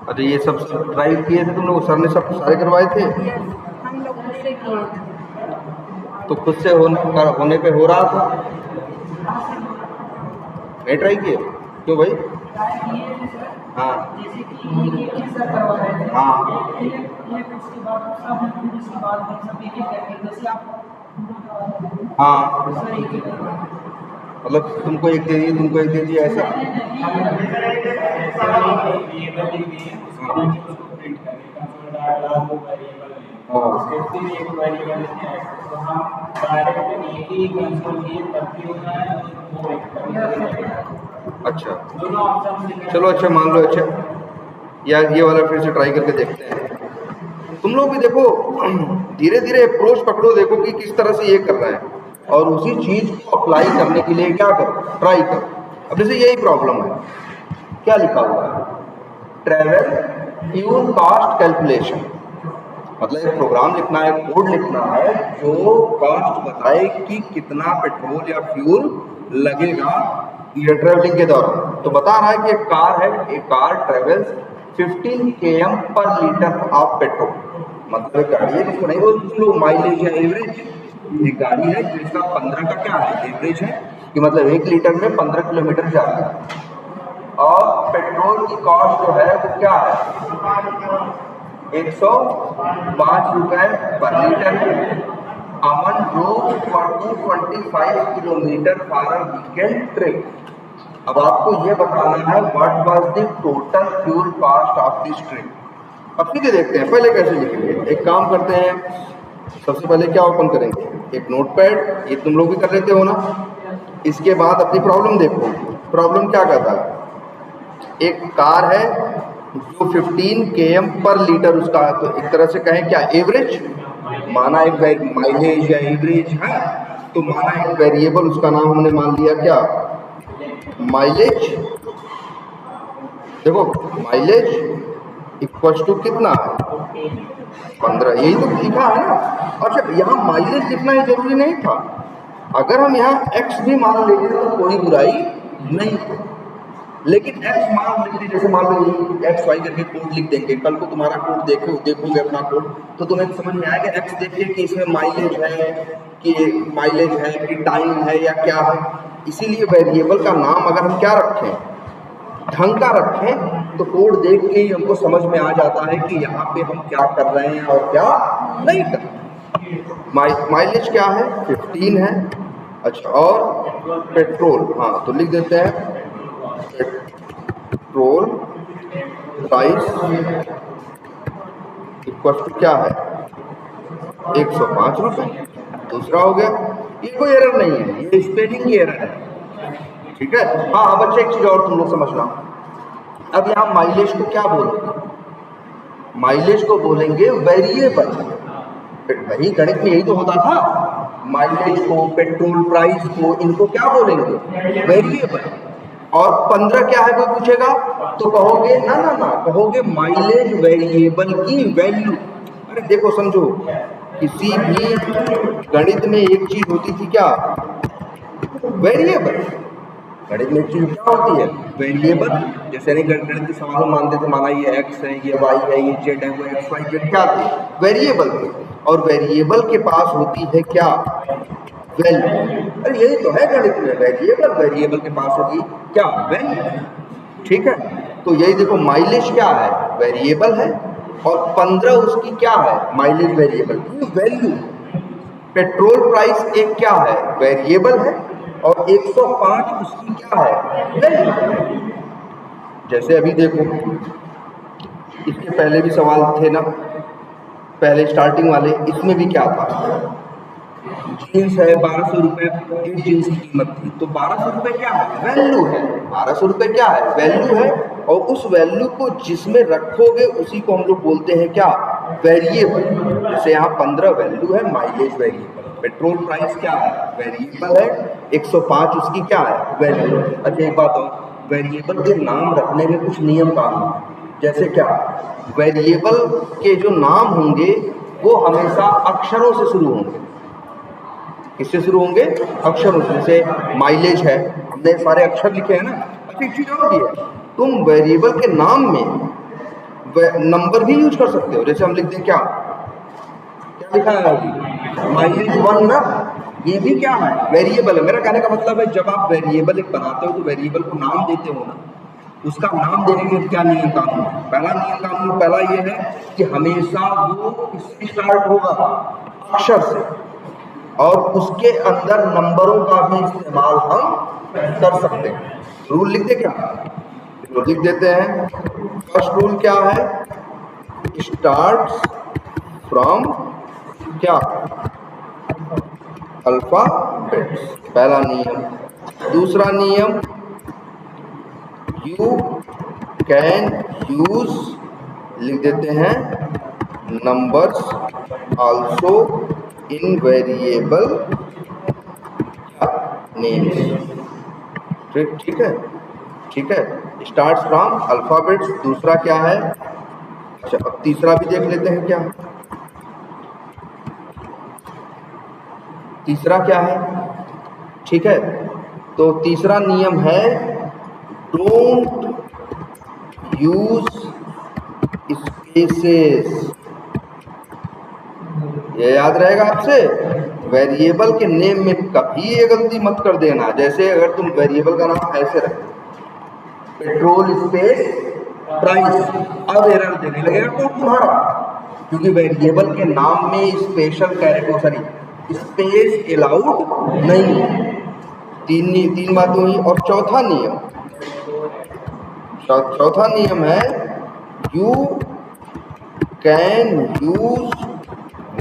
अच्छा ये सब ट्राई किए थे तुम लोग, सर ने सब सारे करवाए थे? हम लोग खुद से किए थे। तो खुद से होने पे हो रहा था, नहीं ट्राई किए? क्यों भाई? हाँ जैसे कि ये सर करवा रहे थे, हाँ उसके बाद सब इसके बाद हम सब एक करके जैसे आप हाँ, सर एक ही करवा मतलब तुमको एक दे दिए, तुमको एक दे दिया ऐसा? अच्छा चलो, अच्छा मान लो, अच्छा यार ये वाला फिर से ट्राई करके देखते हैं। तुम लोग भी देखो, धीरे धीरे अप्रोच पकड़ो, देखो कि किस तरह से ये कर रहा है, और उसी चीज को अप्लाई करने के लिए क्या करो, ट्राई करो। अब जैसे यही प्रॉब्लम है, क्या लिखा हुआ है, ट्रेवल फ्यूल कॉस्ट कैलकुलेशन, मतलब एक प्रोग्राम लिखना है, कोड लिखना है जो कॉस्ट बताए कि कितना पेट्रोल या फ्यूल लगेगा ये ट्रेवलिंग के दौरान। तो बता रहा है कि एक कार है, एक कार ट्रेवल्स 15 km पर लीटर ऑफ पेट्रोल, मतलब एक गाड़ी है जिसको नहीं बोलते लोग माइलेज या एवरेज, एक गाड़ी है जिसका 15 का क्या है एवरेज है, कि मतलब 1 लीटर में 15 किलोमीटर जा रहा है। और पेट्रोल की कॉस्ट जो है वो क्या है, 105 रुपए पर litre. Aman drove for 225 kilometre for a weekend trip. अब आपको ये बताना है what was the total fuel cost of this trip. अब सीधे देखते हैं पहले कैसे लिखेंगे। एक काम करते हैं, सबसे पहले क्या ओपन करेंगे, एक नोटपैड, ये तुम लोग भी कर लेते हो ना। इसके बाद अपनी प्रॉब्लम देखो, प्रॉब्लम क्या कहता है, एक कार है जो 15 km पर लीटर उसका, तो एक तरह से कहें क्या एवरेज, माना एक माइलेज या एवरेज है, तो माना एक वेरिएबल उसका नाम हमने मान लिया क्या, माइलेज। देखो माइलेज इक्वल टू कितना है 15, यही तो लिखा है ना। अच्छा यहाँ माइलेज लिखना ही जरूरी नहीं था, अगर हम यहाँ x भी मान लेते तो कोई बुराई नहीं, लेकिन x मान लेते, जैसे मान लो x y करके कोड लिख देंगे, कल को तुम्हारा कोड देखोगे अपना कोड, तो तुम्हें समझ में आएगा x देखिए कि इसमें माइलेज है कि टाइम है या क्या है। इसीलिए वेरिएबल का नाम अगर हम क्या रखें, ढंग का रखें, तो कोड देख के ही हमको समझ में आ जाता है कि यहाँ पे हम क्या कर रहे हैं और क्या नहीं कर रहे। माइलेज क्या है 15 है। अच्छा और पेट्रोल, हाँ तो लिख देते हैं पेट्रोल प्राइस इक्वल टू क्या है 105 रुपए। दूसरा हो गया, ये कोई एरर नहीं है, ये स्पेलिंग की एरर है, ठीक है। हाँ अब अच्छा एक चीज और तुम लोग समझना, अब यहाँ माइलेज को क्या बोलेंगे, माइलेज को बोलेंगे वेरिएबल। वही गणित में यही तो होता था, माइलेज को, पेट्रोल प्राइस को, इनको क्या बोलेंगे वेरिएबल। और 15 क्या है कोई पूछेगा तो कहोगे ना ना ना, कहोगे माइलेज वेरिएबल की वैल्यू। अरे देखो समझो, किसी भी गणित में एक चीज होती थी क्या, वेरिएबल। गणित में एक चीज क्या होती है वेरिएबल। जैसे नहीं गणित के सवाल मानते थे, माना ये x है, ये y है, ये z है, वो x y z क्या थे, वेरिएबल थे। और वेरिएबल के पास होती है क्या, वैल्यू। अरे यही तो है गणित में, वेरिएबल, वेरिएबल के पास होगी क्या, वैल्यू, ठीक है। तो यही देखो माइलेज क्या है, वेरिएबल है, और 15 उसकी क्या है, माइलेज वेरिएबल की वैल्यू। पेट्रोल प्राइस एक क्या है, वेरिएबल है, और 105 उसकी क्या है, वैल्यू। जैसे अभी देखो, इसके पहले भी सवाल थे ना, पहले स्टार्टिंग वाले, इसमें भी क्या था, जीन्स है 1200 रुपए, एक जीन्स की कीमत थी, तो 1200 रुपए क्या है, वैल्यू है, 1200 रुपए क्या है, वैल्यू है। और उस वैल्यू को जिसमें रखोगे उसी को हम लोग बोलते हैं क्या, वेरिएबल। जैसे यहाँ 15 वैल्यू है, माइलेज वेरिएबल, पेट्रोल प्राइस क्या है, वेरिएबल है, 105 उसकी क्या है, वैल्यू। अच्छा एक बात और, वेरिएबल के नाम रखने में कुछ नियम कानून है। जैसे क्या, वेरिएबल के जो नाम होंगे वो हमेशा अक्षरों से शुरू होंगे। किससे शुरू होंगे? अक्षरों से। जैसे माइलेज है, हमने सारे अक्षर लिखे हैं ना। अच्छा एक चीज और भी है, तुम वेरिएबल के नाम में नंबर भी यूज कर सकते हो। जैसे हम लिख दें क्या लिखा है अभी, माइलेज 1 ना, ये भी क्या है? वेरिएबल है। मेरा कहने का मतलब है जब आप वेरिएबल एक बनाते हो तो वेरिएबल को नाम देते हो ना, उसका नाम देने के क्या नियम कानून है? पहला नियम कानून पहला ये है कि हमेशा वो किससे स्टार्ट होगा? अक्षर से, और उसके अंदर नंबरों का भी इस्तेमाल हम कर सकते हैं। रूल लिख दे क्या? तो लिख देते हैं। फर्स्ट रूल क्या है? स्टार्ट्स फ्रॉम क्या? अल्फाबेट्स, पहला नियम। दूसरा नियम, यू कैन यूज, लिख देते हैं, numbers also in variable names. ठीक है, ठीक है। Starts from alphabets. दूसरा क्या है? अच्छा अब तीसरा भी देख लेते हैं क्या। तीसरा क्या है? ठीक है, तो तीसरा नियम है डोंट यूज स्पेसेस। ये याद रहेगा आपसे, वेरिएबल के नेम में कभी ये गलती मत कर देना। जैसे अगर तुम वेरिएबल का नाम ऐसे रखो, पेट्रोल स्पेस प्राइस, अब एरर देने लगेगा कोड तुम्हारा, क्योंकि वेरिएबल के नाम में special character, sorry space allowed नहीं है। तीन बातें हुई। और चौथा नियम है you can use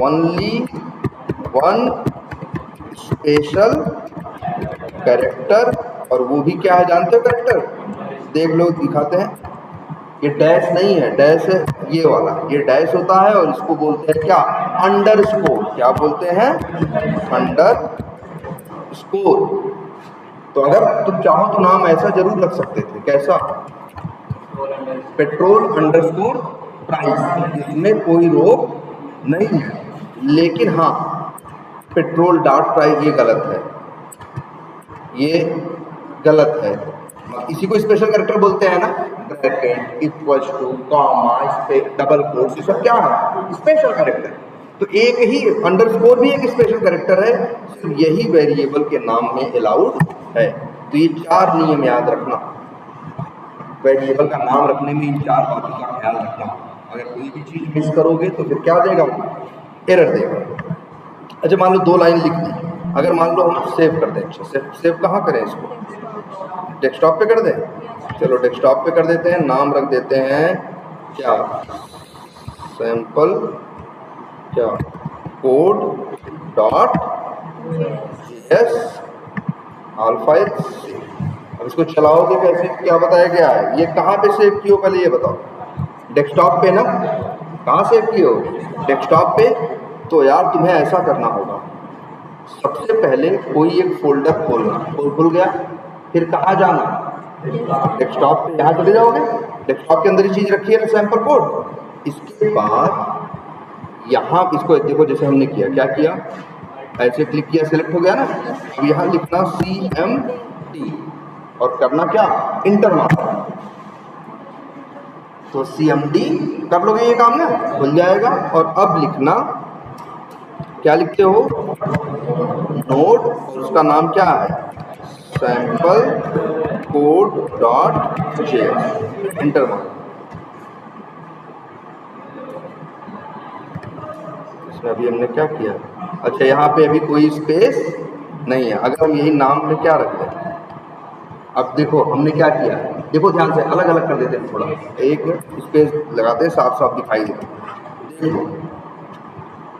only one special character. और वो भी क्या है जानते हो कैरेक्टर? देख लो दिखाते हैं, ये डैश नहीं है, डैश है ये वाला, ये डैश होता है और इसको बोलते हैं क्या? अंडरस्कोर। क्या बोलते हैं? अंडरस्कोर। तो अगर तुम चाहो तो नाम ऐसा जरूर रख सकते थे। कैसा? पेट्रोल अंडरस्कोर प्राइस, इसमें कोई रोक नहीं है। लेकिन हाँ, पेट्रोल डॉट प्राइस ये गलत है, ये गलत है। इसी को स्पेशल कैरेक्टर बोलते हैं ना, bracket, equals to, comma, space, double quotes, ये सब क्या है? Special character. तो एक ही अंडरस्कोर भी एक स्पेशल कैरेक्टर है, सिर्फ यही वेरिएबल के नाम में अलाउड है। तो ये 4 नियम याद रखना, वेरिएबल का नाम रखने में इन 4 बातों का ख्याल रखना। अगर कोई भी चीज मिस करोगे तो फिर क्या देगा? एरर देगा। अच्छा मान लो 2 लाइन लिख दी, अगर मान लो हम सेव कर दें। अच्छा सेव कहाँ करें इसको? डेस्कटॉप पे कर दें? चलो डेस्कटॉप पे कर देते हैं। नाम रख देते हैं क्या? सैंपल क्या कोड डॉट जेएस अल्फा। अब इसको चलाओगे कैसे? क्या बताया गया है? ये कहाँ पे सेव किए हो पहले ये बताओ। डेस्कटॉप पे ना? कहाँ सेव किए हो? डेस्कटॉप पे। तो यार तुम्हें ऐसा करना होगा, सबसे पहले कोई एक फोल्डर खोलना। खुल गया, फिर कहाँ जाना? डेस्कटॉप पे, यहाँ चले जाओगे। डेस्कटॉप के अंदर ही चीज रखी है ना, सैंपल कोड। इसके बाद यहाँ इसको देखो, जैसे हमने किया, क्या किया? ऐसे क्लिक किया, सिलेक्ट हो गया ना। अब यहाँ लिखना CMD और करना क्या? इंटर मारना। तो CMD कर लोगे ये काम ना, खुल जाएगा। और अब लिखना क्या लिखते हो? नोट, और उसका नाम क्या है? Sample code dot JS. Inter मारो। इसमें अभी हमने क्या किया? अच्छा यहाँ पे अभी कोई स्पेस नहीं है। अगर हम यही नाम में क्या रख दें? अब देखो हमने क्या किया, देखो ध्यान से, अलग अलग कर देते हैं थोड़ा, एक स्पेस लगाते हैं, साफ साफ दिखाई देता। देखो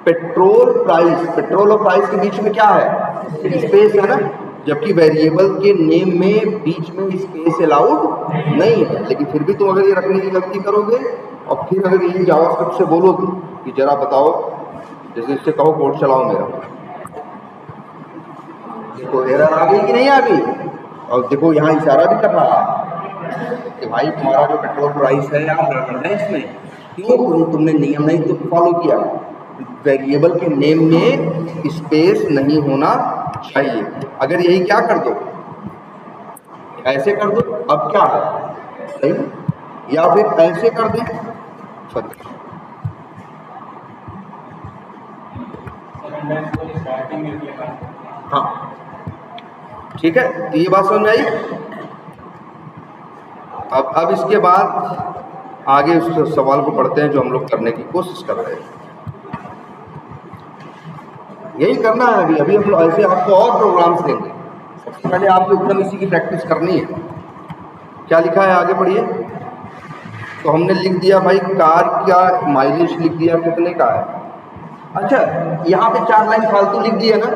पेट्रोल प्राइस, पेट्रोल और प्राइस के बीच में क्या है? स्पेस है ना, जबकि वेरिएबल के नेम में बीच में स्पेस अलाउड नहीं है। लेकिन फिर भी तुम अगर ये रखने की गलती करोगे और फिर अगर यही जावास्क्रिप्ट से बोलोगे कि जरा बताओ, जैसे इससे कहो कोड चलाओ मेरा, देखो एरर आ गई कि नहीं आ गई? और देखो यहाँ इशारा भी कर रहा है कि भाई तुम्हारा जो पेट्रोल प्राइस है यार गड़बड़ है इसमें। क्यों? तुमने नियम नहीं तो फॉलो किया। वेरिएबल के नेम में स्पेस नहीं होना चाहिए। अगर यही क्या कर दो, ऐसे कर दो, अब क्या है सही, या फिर ऐसे कर दें, हाँ ठीक है। तो ये बात समझ में आई। अब इसके बाद आगे उस सवाल को पढ़ते हैं जो हम लोग करने की कोशिश कर रहे हैं। यही करना है अभी अभी हम लोग ऐसे आपको और प्रोग्राम्स देंगे। सबसे पहले आपको एकदम इसी की प्रैक्टिस करनी है। क्या लिखा है आगे पढ़िए। तो हमने लिख दिया भाई कार का माइलेज लिख दिया कितने का है। अच्छा यहाँ पे 4 लाइन फालतू लिख दिया ना,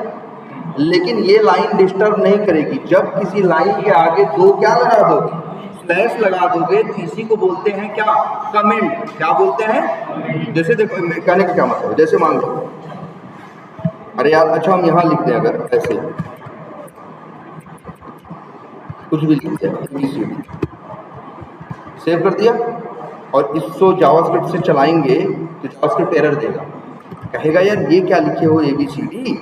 लेकिन ये लाइन डिस्टर्ब नहीं करेगी। जब किसी लाइन के आगे 2 क्या लगा दोगे, स्लैश लगा दोगे, तो इसी को बोलते हैं क्या, कमेंट। क्या बोलते हैं, जैसे देखो कहने का क्या मतलब है, जैसे मान लो अरे यार अच्छा हम यहाँ लिख दें, अगर ऐसे कुछ भी लिख दिया, सेव कर दिया और इसको जावास्क्रिप्ट से चलाएंगे तो जावास्क्रिप्ट एरर देगा, कहेगा यार ये क्या लिखे हो ABCD,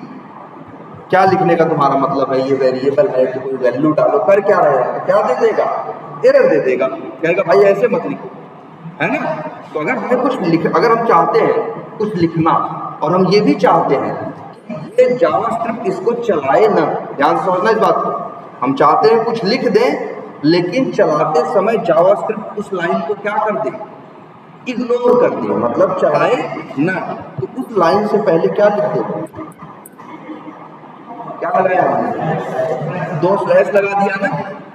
क्या लिखने का तुम्हारा मतलब है, ये वेरिएबल है कि कोई वैल्यू डालो, कर क्या रहे हैं, क्या दे देगा, एरर दे देगा, कहेगा भाई ऐसे मत लिखो, है ना। तो अगर हमें कुछ अगर हम चाहते हैं कुछ लिखना और हम ये भी चाहते हैं ये जावास्क्रिप्ट इसको चलाए ना, ध्यान से समझना इस बात को, हम चाहते हैं कुछ लिख दें लेकिन चलाते समय जावास्क्रिप्ट उस लाइन को क्या कर दे, इग्नोर कर दे, मतलब चलाए ना। तो उस लाइन से पहले क्या लिख दो, क्या लगाया हमने, 2 स्लैश लगा दिया ना।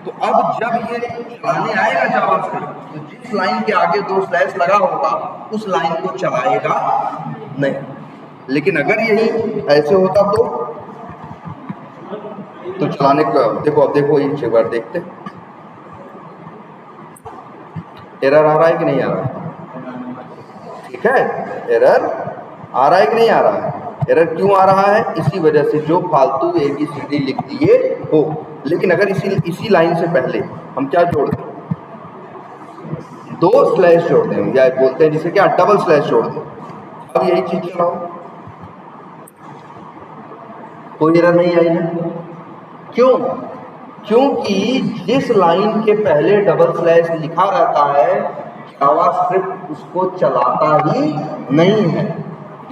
तो अब जब ये चलाने आएगा जावास्क्रिप्ट तो जिस लाइन के आगे 2 स्लैश लगा होगा उस लाइन को चलाएगा नहीं। लेकिन अगर यही ऐसे होता तो चलाने का देखो, अब देखो एक बार देखते एरर आ रहा है कि नहीं आ रहा है, ठीक है, एरर आ रहा है कि नहीं आ रहा है। एरर क्यों आ रहा है, इसी वजह से जो फालतू ABCD लिख दिए हो। लेकिन अगर इसी लाइन से पहले हम क्या जोड़ दें, 2 स्लैश जोड़ दें, या बोलते हैं जिसे क्या, डबल स्लैश जोड़ दें। अब यही चीज चलाओ, कोई एरर नहीं आई ना। क्यों, क्योंकि जिस लाइन के पहले डबल स्लैश लिखा रहता है जावास्क्रिप्ट उसको चलाता ही नहीं है।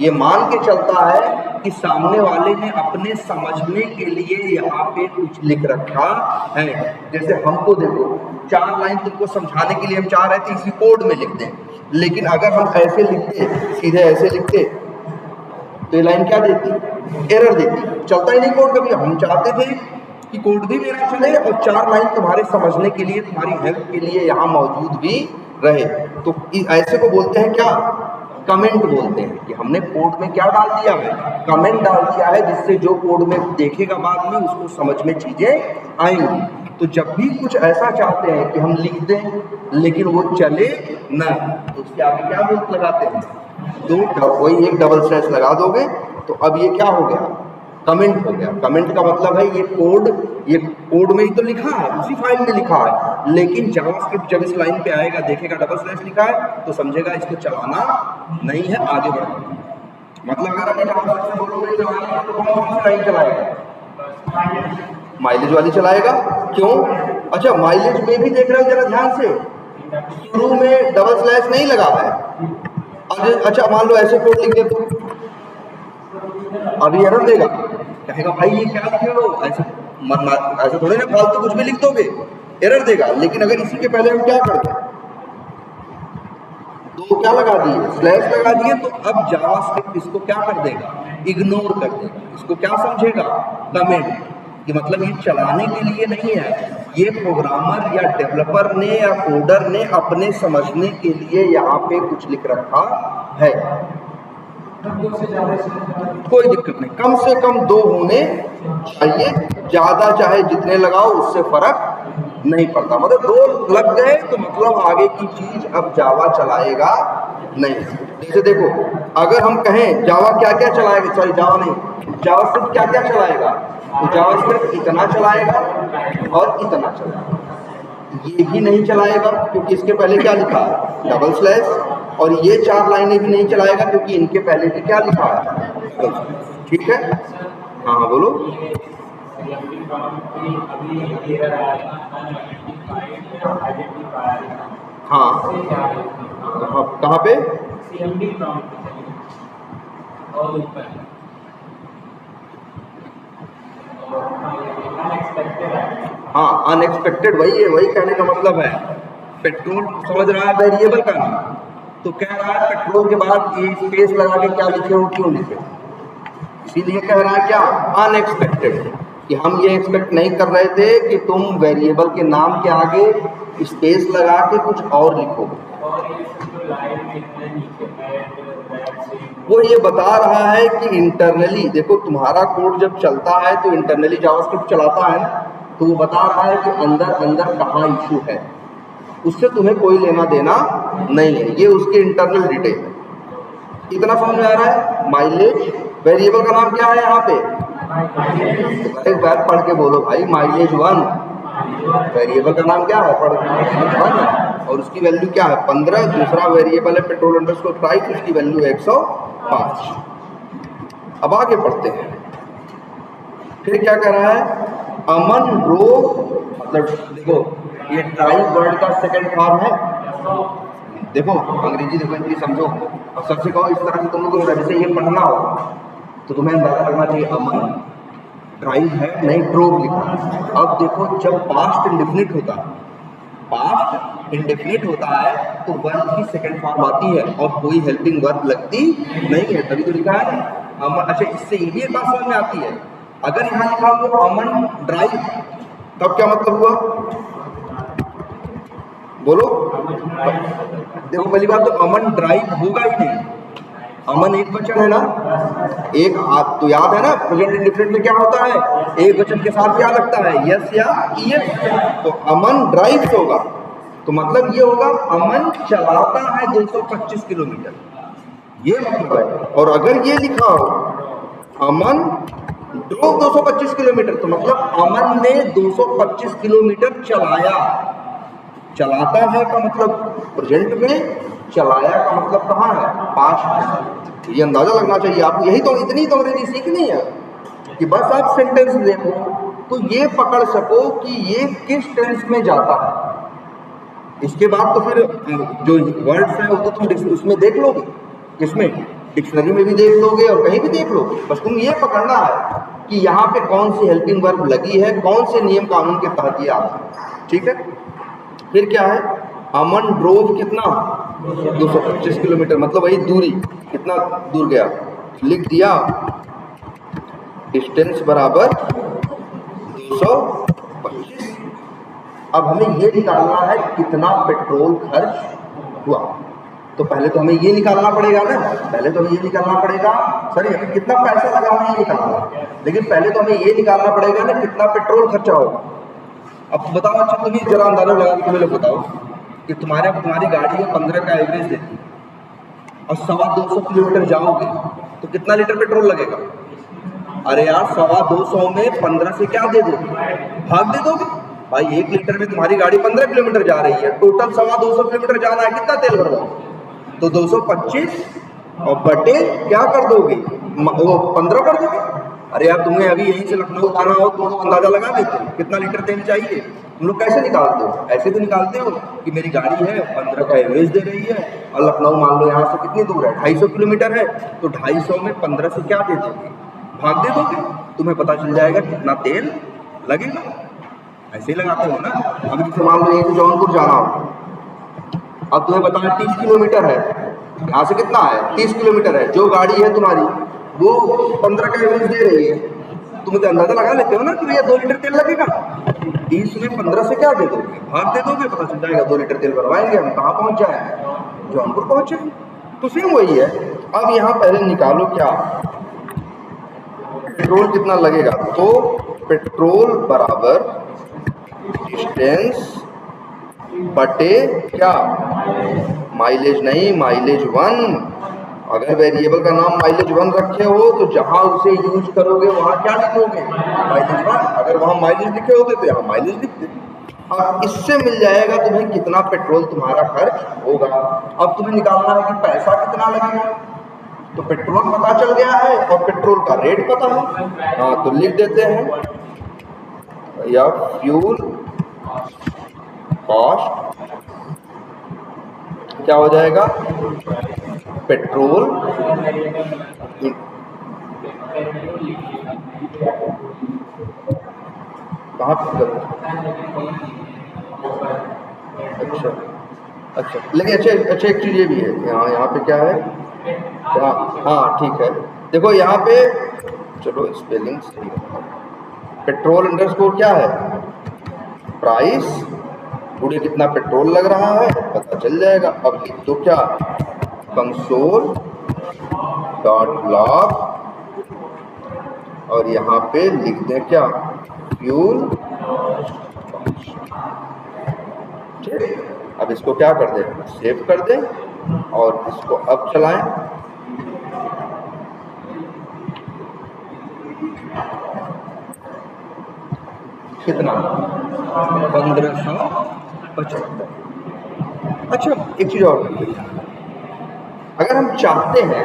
ये मान के चलता है कि सामने वाले ने अपने समझने के लिए यहाँ पे कुछ लिख रखा है। जैसे हमको देखो 4 लाइन तुमको समझाने के लिए हम चाह रहे थे इसी कोड में लिख दें, लेकिन अगर हम ऐसे लिखते, सीधे ऐसे लिखते तो ये लाइन क्या देती, एरर देती, चलता ही नहीं कोड कभी। हम चाहते थे कि कोड भी मेरा चले और 4 लाइन तुम्हारे समझने के लिए, तुम्हारी हेल्प के लिए यहाँ मौजूद भी रहे। तो ऐसे को बोलते हैं क्या, कमेंट बोलते हैं, कि हमने कोड में क्या डाल दिया है, कमेंट डाल दिया है, जिससे जो कोड में देखेगा बाद में उसको समझ में चीजें आएंगी। तो जब भी कुछ ऐसा चाहते हैं कि हम लिख दें लेकिन वो चले ना, तो उसके आगे क्या बोल लगाते हैं, 2 वही एक डबल स्लैश लगा दोगे तो अब ये क्या हो गया, कमेंट हो गया। कमेंट का मतलब है ये कोड में ही तो लिखा है, उसी फाइल में लिखा है, लेकिन जावास्क्रिप्ट जब इस लाइन पे आएगा देखेगा डबल स्लैश लिखा है तो समझेगा इसको चलाना नहीं है, आगे बढ़ना। मतलब अगर अभी जावास्क्रिप्ट से बोलोगे चलाना तो कौन सी लाइन चलाएगा, माइलेज वाली चलाएगा। क्यों, अच्छा माइलेज में भी देख रहे हो जरा ध्यान से, शुरू में डबल स्लैश नहीं लगा है। अच्छा मान लो ऐसे कोड लिख दे तो अभी एरर देगा, कहेगा भाई ये क्या लिखे हो, ऐसे थोड़े ना फालतू कुछ भी लिख दोगे, एरर देगा। लेकिन अगर इसी के पहले हम क्या करते हैं, 2 क्या लगा दिए, स्लैश लगा दिए, तो अब जावास्क्रिप्ट इसको क्या कर देगा, इग्नोर कर देगा, इसको क्या समझेगा, कमेंट, कि मतलब ये चलाने के लिए नहीं है, ये प्रोग्रामर या डेवलपर ने या कोडर ने अपने समझने के लिए यहाँ पे कुछ लिख रखा है। कोई दिक्कत नहीं, कम से कम 2 होने चाहिए, ज्यादा चाहे जितने लगाओ उससे फर्क नहीं पड़ता। मतलब 2 लग गए तो मतलब आगे की चीज अब जावा चलाएगा नहीं। जैसे देखो अगर हम कहें जावा क्या क्या चलाएगा, सॉरी जावा नहीं, जावास्क्रिप्ट क्या क्या चलाएगा, तो जावास्क्रिप्ट इतना चलाएगा और इतना चलाएगा, ये भी नहीं चलाएगा क्योंकि इसके पहले क्या लिखा है, डबल स्लैश, और ये 4 लाइनें भी नहीं चलाएगा क्योंकि इनके पहले भी क्या लिखा है, ठीक है। हाँ हाँ बोलो। अभी एरर आया आइडेंटिफायर हाँ कहाँ पे? CMD प्रॉम्प्ट और ऊपर अनएक्सपेक्टेड। हाँ अनएक्सपेक्टेड, वही है, वही कहने का मतलब है। पेट्रोल समझ रहा है वेरिएबल का नाम, तो कह रहा है पेट्रोल के बाद ये स्पेस लगा के क्या लिखे हो, क्यों लिखे, इसीलिए कह रहा है क्या, अनएक्सपेक्टेड, कि हम ये एक्सपेक्ट नहीं कर रहे थे कि तुम वेरिएबल के नाम के आगे स्पेस लगा के कुछ और लिखो। वो ये बता रहा है कि इंटरनली देखो, तुम्हारा कोड जब चलता है तो इंटरनली जावास्क्रिप्ट चलाता है ना, तो वो बता रहा है कि अंदर अंदर कहाँ इशू है, उससे तुम्हें कोई लेना देना नहीं है, ये उसके इंटरनल डिटेल है। इतना समझ में आ रहा है? माइलेज वेरिएबल का नाम क्या है यहाँ पे? एक बार पढ़ के बोलो भाई, माइलेज 1 वेरिएबल का नाम क्या है? पढ़ 1 और उसकी वैल्यू क्या है? 15। दूसरा वेरिएबल है पेट्रोल अंडरस्कोर प्राइस, उसकी वैल्यू 105। अब आगे पढ़ते हैं, फिर क्या कह रहा है? अमन रो, मतलब देखो ये ड्राइव वर्ड का सेकंड फॉर्म है। देखो अंग्रेजी देखो, इनकी समझो, और सबसे कहो इस तरह से तुम लोगों को जैसे ये पढ़ना हो तो तुम्हें अंदाजा लगना चाहिए अमन ड्राइव है, नहीं ड्रोव लिखा। अब देखो जब पास्ट इंडेफिनिट होता है, पास्ट इंडेफिनिट होता है तो वर्ब की सेकंड फॉर्म आती है और कोई हेल्पिंग वर्ब लगती नहीं है, तभी तो लिखा है अमन। अच्छा, इससे ये भी एक बात समझ में आती है, अगर यहाँ लिखा हो अमन ड्राइव तब क्या मतलब हुआ? बोलो। देखो पहली बात तो अमन ड्राइव होगा ही नहीं, अमन एक वचन है ना, एक आप तो याद है ना प्रेजेंट इंडेफिनिट में क्या होता है, एक वचन के साथ क्या लगता है, यस या ईएस, तो अमन ड्राइव होगा, तो मतलब ये होगा अमन चलाता है 225 किलोमीटर, ये मतलब है। और अगर ये लिखा हो अमन ड्रोव 225 किलोमीटर, तो मतलब अमन ने 225 किलोमीटर चलाया। चलाता है का मतलब प्रेजेंट में, चलाया का मतलब कहाँ है, पास्ट। ये अंदाजा लगना चाहिए आपको, यही तो, इतनी तो अंग्रेजी सीखनी है कि बस आप सेंटेंस देखो तो ये पकड़ सको कि ये किस टेंस में जाता है। इसके बाद तो फिर जो वर्ड्स हैं वो तो तुम उसमें देख लोगे, किसमें, डिक्शनरी में भी देख लोगे और कहीं भी देख लोगे, बस तुम ये पकड़ना है कि यहाँ पे कौन सी हेल्पिंग वर्ब लगी है, कौन से नियम कानून के तहत ये आता है। ठीक है, फिर क्या है, अमन ड्रोव कितना, 225 किलोमीटर, मतलब वही दूरी, कितना दूर गया, लिख दिया डिस्टेंस बराबर 225। अब हमें ये निकालना है कितना पेट्रोल खर्च हुआ, तो पहले तो हमें ये निकालना पड़ेगा ना, पहले तो हमें ये निकालना पड़ेगा, सॉरी हमें कितना पैसा लगा हमें ये निकालना, लेकिन पहले तो हमें ये निकालना पड़ेगा ना कितना पेट्रोल खर्चा होगा। अब बताओ, अच्छा तुम ही जरा अंदाजा लगा के तुम्हें लोग बताओ कि तुम्हारी गाड़ी है 15 का एवरेज देती और 225 किलोमीटर जाओगे तो कितना लीटर पेट्रोल लगेगा? अरे यार 225 में 15 से क्या दे दोगे, भाग दे दोगे भाई। 1 लीटर में तुम्हारी गाड़ी 15 किलोमीटर जा रही है, टोटल 225 किलोमीटर जाना है, कितना तेल भरवाओगे? तो 225 और बटे क्या कर दोगे, वो 15 कर दोगे। अरे यार तुम्हें अभी यहीं से लखनऊ आना हो तो अंदाजा लगा लेते हो कितना लीटर तेल चाहिए। तुम लोग कैसे निकालते हो? ऐसे तो निकालते हो कि मेरी गाड़ी है 15 का एवरेज दे रही है और लखनऊ मान लो यहाँ से कितनी दूर है, 250 किलोमीटर है, तो 250 में 15 से क्या दे दोगे, भाग दे दोगे, तुम्हें पता चल जाएगा कितना तेल लगेगा। ऐसे ही लगाते हो ना। अभी जैसे मान लो यहीं से जौनपुर जाना हो, अब तुम्हें बताया 30 किलोमीटर है, यहाँ से कितना है, 30 किलोमीटर है, जो गाड़ी है तुम्हारी वो 15 का एवरेज दे रही है, तुम तो अंदाजा लगा लेते हो ना कि भैया 2 लीटर तेल लगेगा। 30 में 15 से क्या दे दोगे, भाग दे दोगे, पता चल जाएगा 2 लीटर तेल भरवाएंगे हम, कहाँ पहुँच जाएंगे, जौनपुर पहुँचे। तो सेम वही है। अब यहाँ पहले निकालो क्या, पेट्रोल कितना लगेगा, तो पेट्रोल बराबर डिस्टेंस बटे क्या, माइलेज नहीं, माइलेज 1। अगर वेरिएबल का नाम माइलेज 1 रखे हो तो जहां उसे यूज करोगे वहां क्या लिखोगे, माइलेज 1। अगर वहां माइलेज लिखे होते तो यहाँ माइलेज लिखते। अब इससे मिल जाएगा तुम्हें कितना पेट्रोल तुम्हारा खर्च होगा। अब तुम्हें निकालना है कि पैसा कितना लगेगा, तो पेट्रोल पता चल गया है और पेट्रोल का रेट पता है, हाँ तो लिख देते हैं या फ्यूल कॉस्ट क्या हो जाएगा, पेट्रोल कहाँ पे, अच्छा अच्छा, लेकिन अच्छा एक चीज़ ये भी है, यहाँ पे क्या है, हाँ ठीक है, देखो यहाँ पे, चलो स्पेलिंग सही है, पेट्रोल अंडरस्कोर क्या है, प्राइस, पूरे कितना पेट्रोल लग रहा है पता चल जाएगा। अब लिख दो क्या, कंसोल डॉट लॉग, और यहाँ पे लिख दें क्या, फ्यूल। ठीक, अब इसको क्या कर दें, सेव कर दें और इसको अब चलाएं। कितना, 1575। अच्छा एक चीज और, अगर हम चाहते हैं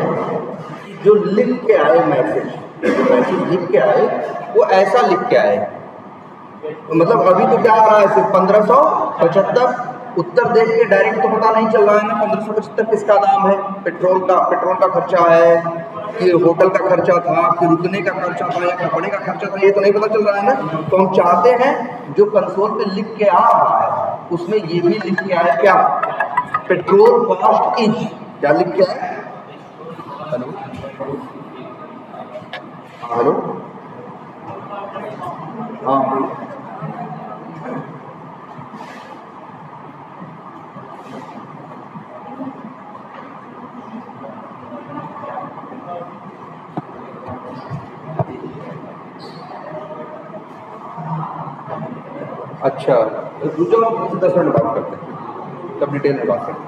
जो लिख के आए मैसेज लिख के आए वो ऐसा लिख के आए, मतलब अभी तो क्या आ रहा है, सिर्फ 1575, उत्तर देख के डायरेक्ट तो पता नहीं चल रहा है ना 1575 किसका दाम है, पेट्रोल का खर्चा है कि होटल का खर्चा था कि रुकने का खर्चा था या कपड़े का खर्चा था, ये तो नहीं पता चल रहा है ना। तो हम चाहते हैं जो कंसोल पे लिख के आ रहा है उसमें ये भी लिख के आए क्या, पेट्रोल कॉस्ट इज, क्या लिख के आए, हेलो हेलो, हाँ अच्छा, रुक जाओ 10 मिनट बात करते हैं, तब डिटेल में बात करते हैं।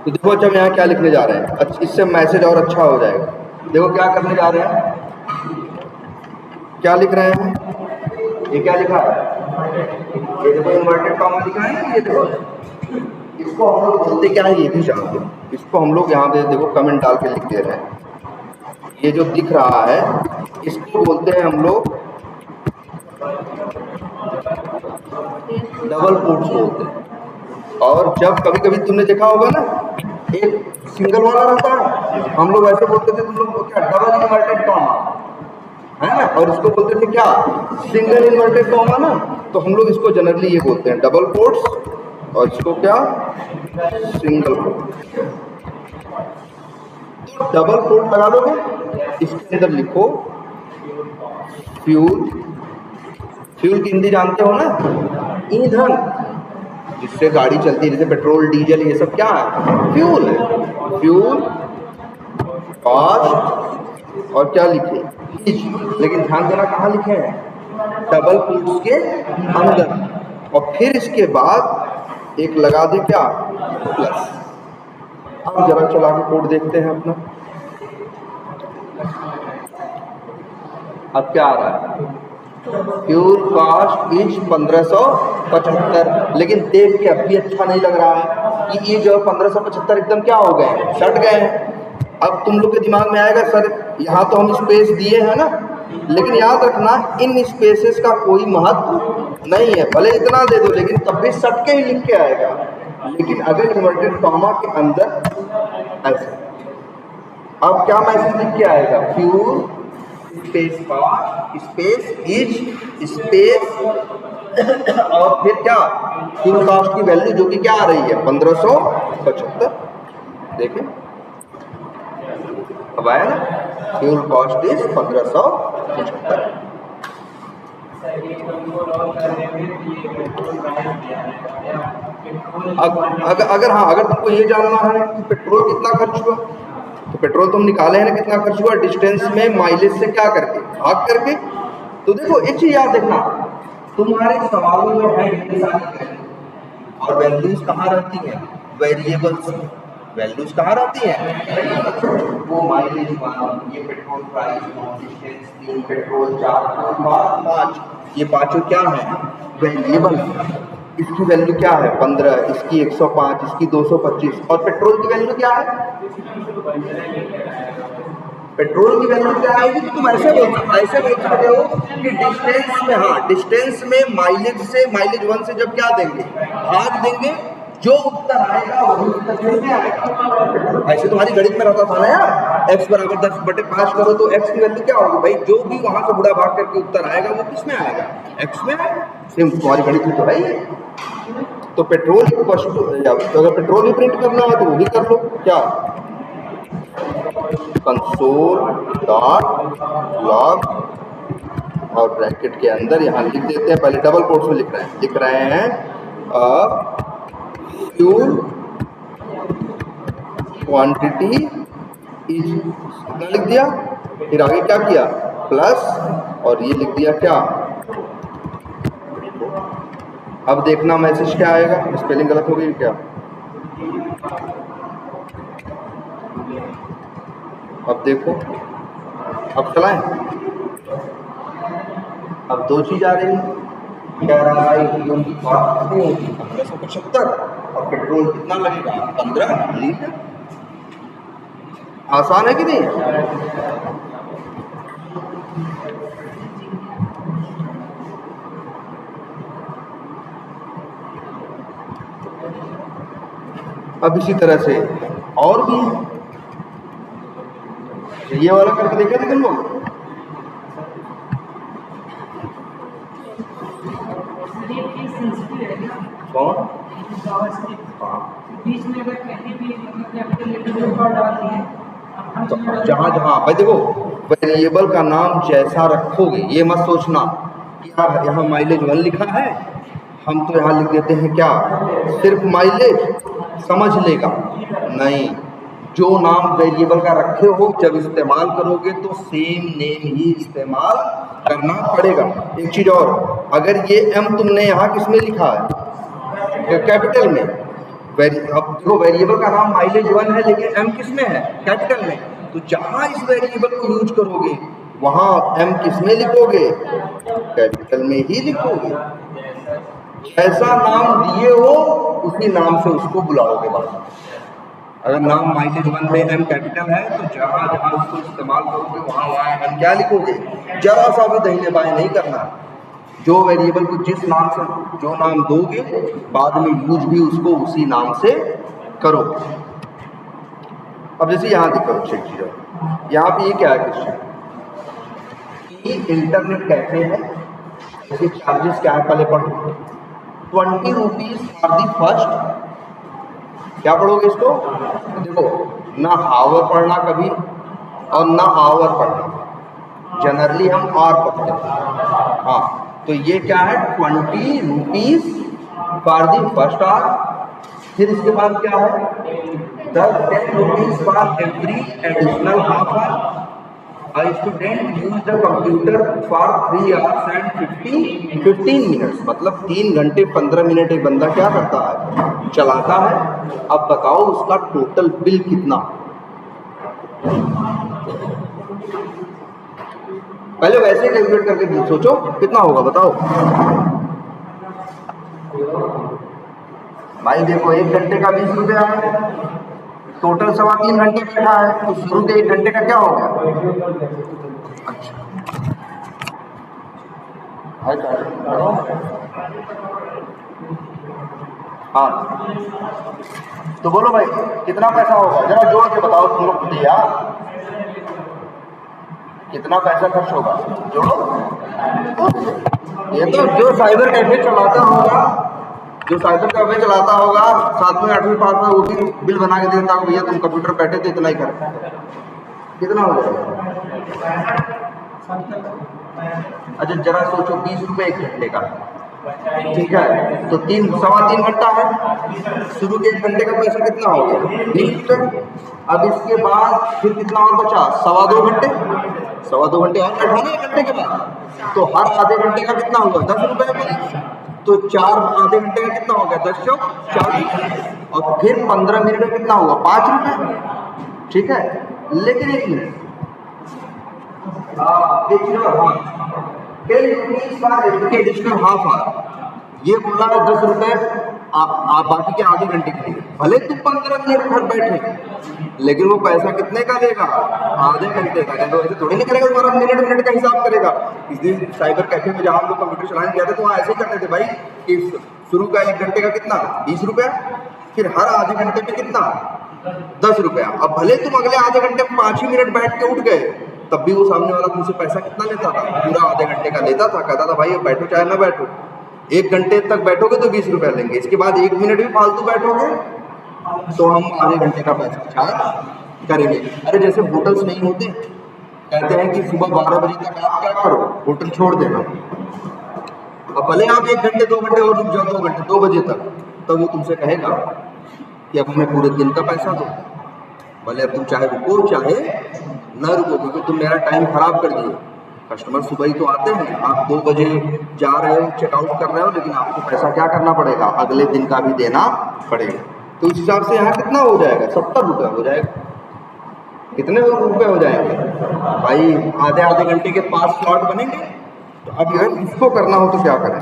तो देखो अच्छा हम यहाँ क्या लिखने जा रहे हैं, अच्छा इससे मैसेज और अच्छा हो जाएगा। देखो क्या करने जा रहे हैं, क्या लिख रहे हैं, ये क्या लिखा है, ये देखो इन्वर्टेड कॉमा लिखा है ना, ये देखो, इसको हम लोग बोलते क्या है ये भी जानते हैं, इसको हम लोग यहाँ पे देखो कमेंट डाल के लिख दे रहे हैं। ये जो दिख रहा है इसको बोलते हैं हम लोग डबल कोट्स बोलते हैं। और जब कभी कभी तुमने देखा होगा ना एक सिंगल वाला रहता है, हम लोग ऐसे बोलते थे, तुम लोग क्या, डबल इन्वर्टेड कॉमा है ना, और इसको बोलते थे क्या, सिंगल इन्वर्टेड कॉमा ना, तो हम लोग इसको जनरली ये बोलते हैं डबल कोट्स, और इसको क्या, सिंगल कोट। तो डबल कोट लगा दोगे, इसके अंदर लिखो फ्यूल, फ्यूल की हिंदी जानते हो ना, ईंधन, जिससे गाड़ी चलती है, जैसे पेट्रोल डीजल ये सब क्या है, फ्यूल है, फ्यूल कॉस्ट, और क्या लिखे, लेकिन ध्यान देना कहाँ लिखे हैं, डबल कोट्स के अंदर, और फिर इसके बाद एक लगा दे क्या, प्लस। अब जरा चला के कोड देखते हैं अपना, अब क्या आ रहा है, फ्यूल कॉस्ट इज 1575, लेकिन देख के अब भी अच्छा नहीं लग रहा है कि ये जो 1575 एकदम क्या हो गए, सट गए हैं। अब तुम लोग के दिमाग में आएगा सर यहाँ तो हम स्पेस दिए हैं ना, लेकिन याद रखना इन स्पेसेस का कोई महत्व नहीं है, भले इतना दे दो लेकिन तब भी सट के ही लिख के आएगा। लेकिन अगर इन्वर्टेड कॉमा के अंदर ऐसे, अब क्या मैसेज लिख के आएगा, fuel space cost space is space और फिर क्या, फ्यूल कॉस्ट की वैल्यू जो कि क्या आ रही है 1575, देखें अब आया ना, फ्यूल कॉस्ट इज 1575। अगर हाँ, अगर तुमको ये जानना है कि पेट्रोल कितना खर्च हुआ, तो पेट्रोल तुम निकाले हैं ना कितना खर्च हुआ, डिस्टेंस में माइलेज से क्या करके, भाग करके। तो देखो एक चीज याद रखना, तुम्हारे सवालों में है इतनी सारी वैल्यू, और वैल्यूज कहाँ रहती हैं, वेरिएबल्स, वैल्यूज कहाँ रहती हैं, वो माइलेज 1, ये पेट्रोल प्राइस 2, डिस्टेंस 3, पेट्रोल 4, 5, ये पांचों क्या है, वेरिएबल। इसकी वैल्यू क्या है 15, इसकी 105, इसकी 225, और पेट्रोल की वैल्यू क्या है, पेट्रोल की वैल्यू क्या आएगी? तो तुम ऐसे बोल सकते हो कि डिस्टेंस में, हाँ डिस्टेंस में माइलेज से, माइलेज 1 से जब क्या देंगे, भाग देंगे, जो उत्तर आएगा वही उत्तर में आएगा। ऐसे तुम्हारी गणित में रहता था ना यार, x बराबर 10/5 करो तो x की वैल्यू क्या होगी भाई? जो भी वहां से बुरा भाग करके उत्तर आएगा वो किस में आएगा? x में आएगा। सेम तुम्हारी गणित में तो है ही। तो पेट्रोल तो अगर पेट्रोल ही प्रिंट करना है तो वो भी कर लो। क्या? कंसोल डॉट लॉग और ब्रैकेट के अंदर यहाँ लिख देते हैं, पहले डबल कोट्स में लिख रहे हैं फ्यूल क्वांटिटी इज, कितना लिख दिया, फिर आगे क्या किया, प्लस, और ये लिख दिया क्या। अब देखना मैसेज क्या आएगा, स्पेलिंग गलत हो गई क्या? अब देखो, अब चलाएं। अब दो चीज आ रही है, कह रहा है फ्यूल की कॉस्ट कितनी होगी, 1575, और पेट्रोल कितना लगेगा, 15 लीटर। आसान है कि नहीं? अब इसी तरह से और भी है, ये वाला करके देखे थे तुम लोग? कौन? बीच में अगर कहीं भी कैपिटल लेटर पर डालती है, जहाँ जहाँ भाई देखो, वेरिएबल का नाम जैसा रखोगे, ये मत सोचना कि यार यहाँ माइलेज 1 लिखा है, हम तो यहाँ लिख देते हैं क्या, सिर्फ माइलेज, समझ लेगा नहीं। जो नाम वेरिएबल का रखे हो, जब इस्तेमाल करोगे तो सेम नेम ही इस्तेमाल करना पड़ेगा। एक चीज और, अगर ये m तुमने यहाँ किस में लिखा है, कैपिटल में, अब देखो वेरिएबल का नाम माइलेज 1 है लेकिन m किस में है, कैपिटल में, तो जहाँ इस वेरिएबल को यूज करोगे वहाँ m किस में लिखोगे, कैपिटल में ही लिखोगे। ऐसा नाम दिए हो उसी नाम से उसको बुलाओगे बाद। अगर नाम माइलेज 1 में m कैपिटल है तो जहाँ जहाँ उसको इस्तेमाल करोगे वहाँ वहाँ m क्या लिखोगे, जरा सा भी दाहिने बाएं नहीं करना। जो वेरिएबल को जिस नाम से जो नाम दोगे बाद में यूज भी उसको उसी नाम से करो। अब जैसे यहाँ देखो चेक कीजिए, यहाँ पे ये क्या है क्वेश्चन, कि इंटरनेट कैफे है, इसके चार्जेस क्या है, पहले पढ़ो। 20 रुपीज फॉर दी फर्स्ट, क्या पढ़ोगे इसको, देखो ना हावर पढ़ना कभी और ना आवर पढ़ना, जनरली हम आर पढ़ते हैं। हाँ तो ये क्या है, 20 rupees for the first hour. फिर इसके बाद क्या है, 10 rupees for every additional half hour. A student use the computer for 3 hours and 15 minutes, मतलब 3 घंटे 15 मिनट एक बंदा क्या करता है, चलाता है। अब बताओ उसका टोटल बिल कितना, पहले वैसे कैलकुलेट करके सोचो कितना होगा, बताओ भाई। देखो 1 घंटे का 20 रुपया है, टोटल 3.25 घंटे बैठा है, तो शुरू के 1 घंटे का क्या हो गया, अच्छा हाँ तो बोलो भाई कितना पैसा होगा, जरा जोड़ के बताओ तुम लोग खुद यार, कितना पैसा खर्च होगा, जोड़ो। ये तो जो साइबर कैफे चलाता होगा, जो साइबर कैफे चलाता होगा 7वीं 8वीं पास में, वो भी बिल बना के देता भैया तुम कंप्यूटर बैठे तो इतना ही कर, कितना हो जाएगा। अच्छा जरा सोचो 20 रुपये 1 घंटे का, ठीक है, तो 3.25 घंटा है, शुरू के 1 घंटे का पैसा कितना हो गया, 20 रुपये। अब इसके बाद फिर कितना और बचा, 2.25 घंटे, 2.25 घंटे और बैठा ना 1 घंटे के बाद, तो हर आधे घंटे का कितना होगा, 10 रुपये। तो 4 आधे घंटे का कितना हो गया, 10 चौक 40, और फिर 15 मिनट का कितना होगा, 5 रुपये, ठीक है। लेकिन 1 मिनट, एडिशनल हाफ आवर, ये बोला है 10 रुपये आप बाकी के आधे घंटे के लिए, भले तुम 15 मिनट घर बैठे, लेकिन वो पैसा कितने का देगा? आधे घंटे का। नहीं तो ऐसे थोड़ी नहीं करेगा, तुम्हारा मिनट का हिसाब करेगा। इस दिन साइबर कैफे में जहाँ हम लोग कंप्यूटर चलाने गए थे तो वहाँ ऐसे ही करते थे भाई कि शुरू का 1 घंटे का कितना 20 रुपया, फिर हर आधे घंटे में कितना 10 रुपया। अब भले तुम अगले आधे घंटे में 5 ही मिनट बैठ के उठ गए, तब भी वो सामने वाला तुमसे पैसा कितना लेता था? पूरा आधे घंटे का लेता था। कहता था भाई अब बैठो चाहे ना बैठो, 1 घंटे तक बैठोगे तो 20 रुपया लेंगे, इसके बाद 1 मिनट भी फालतू बैठोगे तो हम आधे घंटे का पैसा चार्ज करेंगे। अरे जैसे होटल्स नहीं होते, कहते हैं कि सुबह 12 बजे तक आप क्या करो, होटल छोड़ देना। अब भले आप 1 घंटे 2 घंटे और रुक जाओ, 2 घंटे 2 बजे तक, तब वो तुमसे कहेगा कि अब हमें पूरे दिन का पैसा दो। भले अब तुम चाहे रुको चाहे न रुको, क्योंकि तुम मेरा टाइम खराब कर दिए। कस्टमर सुबह ही तो आते हैं, आप 2 बजे जा रहे हो, चेकआउट कर रहे हो, लेकिन आपको पैसा क्या करना पड़ेगा? अगले दिन का भी देना पड़ेगा। तो इस हिसाब से यहाँ कितना हो जाएगा? 70 रुपये हो जाएगा। कितने रुपये हो जाएंगे भाई? आधे आधे घंटे के 5 स्लॉट बनेंगे। तो अब यार इसको करना हो तो क्या करें?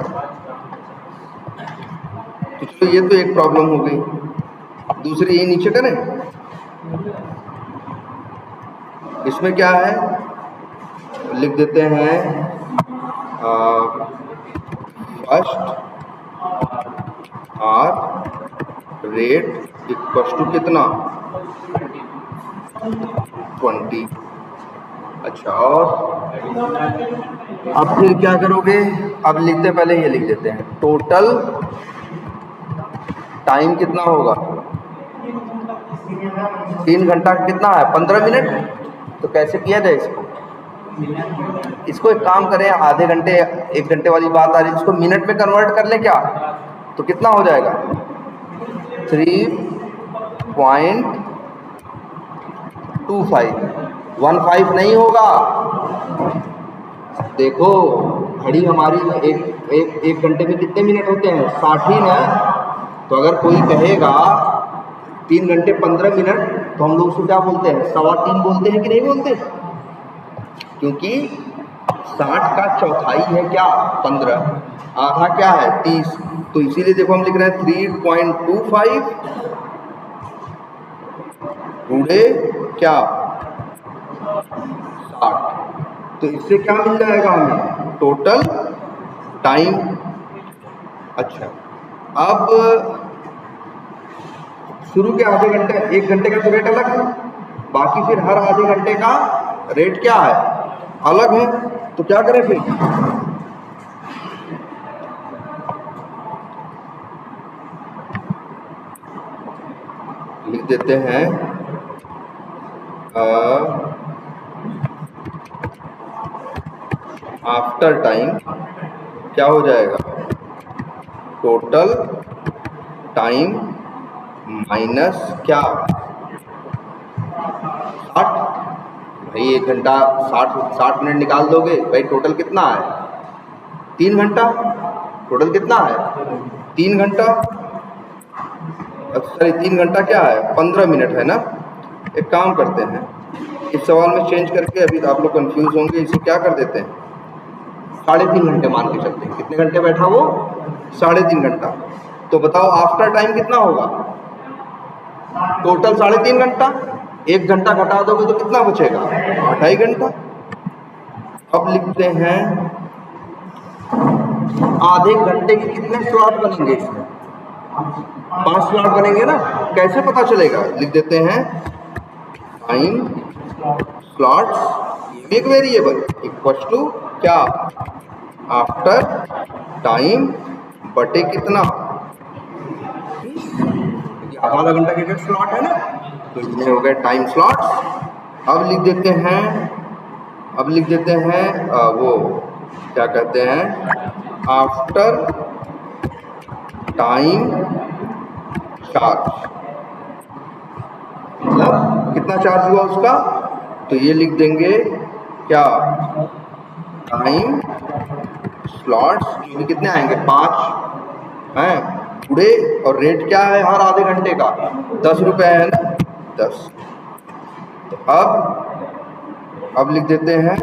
तो चलो ये तो एक प्रॉब्लम हो गई। दूसरी ये नीचे करें, इसमें क्या है लिख देते हैं first R rate equals to कितना 20। अच्छा, और अब फिर क्या करोगे? अब लिखते पहले ये लिख देते हैं टोटल टाइम कितना होगा? 3 घंटा कितना है? 15 मिनट। तो कैसे किया जाए इसको? इसको एक काम करें, आधे घंटे 1 घंटे वाली बात आ रही है, इसको मिनट में कन्वर्ट कर ले क्या? तो कितना हो जाएगा? 3.25 15 नहीं होगा। देखो घड़ी हमारी में एक घंटे में कितने मिनट होते हैं? 60 ही ना। तो अगर कोई कहेगा 3 घंटे 15 मिनट, तो हम लोग उसको क्या बोलते हैं? 3.25 बोलते हैं कि नहीं बोलते? क्योंकि 60 का चौथाई है क्या? 15, आधा क्या है? 30। तो इसीलिए देखो हम लिख रहे हैं 3.25 गुणे क्या 60। तो इससे क्या मिल जाएगा हमें? Total time. अच्छा, अब शुरू के आधे घंटे 1 घंटे का तो रेट अलग है, बाकी फिर हर आधे घंटे का रेट क्या है? अलग है। तो क्या करें फिर? लिख देते हैं आफ्टर टाइम क्या हो जाएगा? टोटल टाइम माइनस क्या 60। भाई 1 घंटा 60 मिनट निकाल दोगे भाई, टोटल कितना है? 3 घंटा। टोटल कितना है? 3 घंटा। सॉरी 3 घंटा क्या है? 15 मिनट है ना। एक काम करते हैं, इस सवाल में चेंज करके, अभी आप लोग कंफ्यूज होंगे, इसे क्या कर देते हैं 3.5 घंटे मान के चलते हैं। कितने घंटे बैठा वो? 3.5 घंटा। तो बताओ आफ्टर टाइम कितना होगा? टोटल 3.5 घंटा। 1 घंटा घटा दोगे तो कितना बचेगा? 2.5 घंटा। अब लिखते हैं आधे घंटे के कितने स्लॉट बनेंगे इसमें? 5 स्लॉट बनेंगे ना। कैसे पता चलेगा? लिख देते हैं टाइम स्लॉट्स एक वेरिएबल इक्वल टू क्या आफ्टर टाइम बटे कितना, आधा घंटा के स्लॉट है ना, तो इतने हो गए टाइम स्लॉट्स। अब लिख देते हैं वो क्या कहते हैं आफ्टर टाइम चार्ज, मतलब कितना चार्ज हुआ उसका, तो ये लिख देंगे क्या टाइम स्लॉट्स, जो भी कितने आएंगे 5 हैं पूरे, और रेट क्या है हर आधे घंटे का 10 रुपये है ना 10। तो अब लिख देते हैं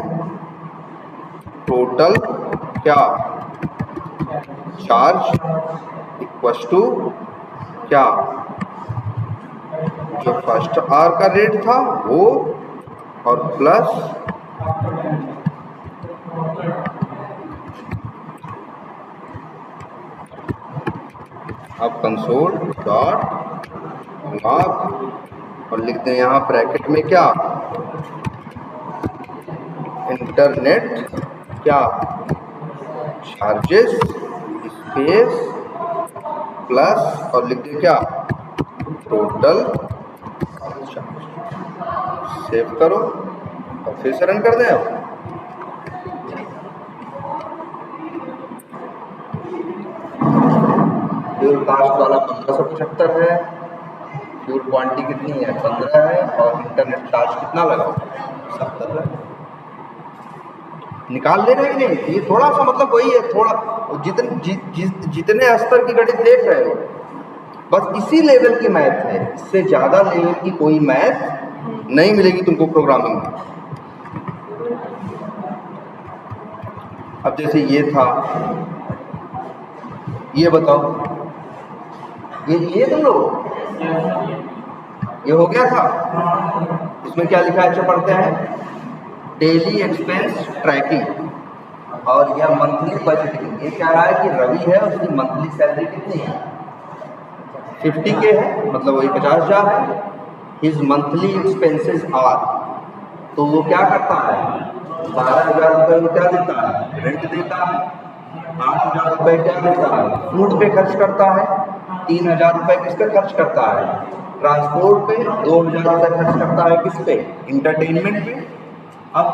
टोटल क्या चार्ज इक्वल टू क्या जो फर्स्ट आर का रेट था वो और प्लस अब कंसोल डॉट लॉग और लिखते हैं यहाँ ब्रैकेट में क्या, इंटरनेट क्या चार्जेस स्पेस प्लस और लिखते क्या टोटल। सेव करो और फिर से रन कर दें। अब फ्यूल कास्ट वाला 1575 है, फ्यूल क्वांटिटी कितनी है 15 है और इंटरनेट चार्ज कितना लगा 70 है। निकाल ले रहे नहीं, ये थोड़ा सा मतलब वही है, थोड़ा जितने स्तर की गणित देख रहे हो बस इसी लेवल की मैथ है, इससे ज़्यादा लेवल की कोई मैथ नहीं मिलेगी तुमको प्रोग्रामिंग में। अब जैसे ये था, ये बताओ, ये तुम लोग ये हो गया था, इसमें क्या लिखा है अच्छा पढ़ते हैं, डेली एक्सपेंस ट्रैकिंग और यह मंथली बजटिंग। ये कह रहा है कि रवि है उसकी मंथली सैलरी कितनी है 50K है, मतलब वही 50,000 है। हिज मंथली एक्सपेंसेस आर, तो वो क्या करता है 12,000 रुपये वो क्या देता है रेंट देता है, 8,000 रुपये क्या देता है फूड पे खर्च करता है, 3,000 रुपये किस पे खर्च करता है ट्रांसपोर्ट पे, 2,000 रुपये खर्च करता है किस पे इंटरटेनमेंट पे। अब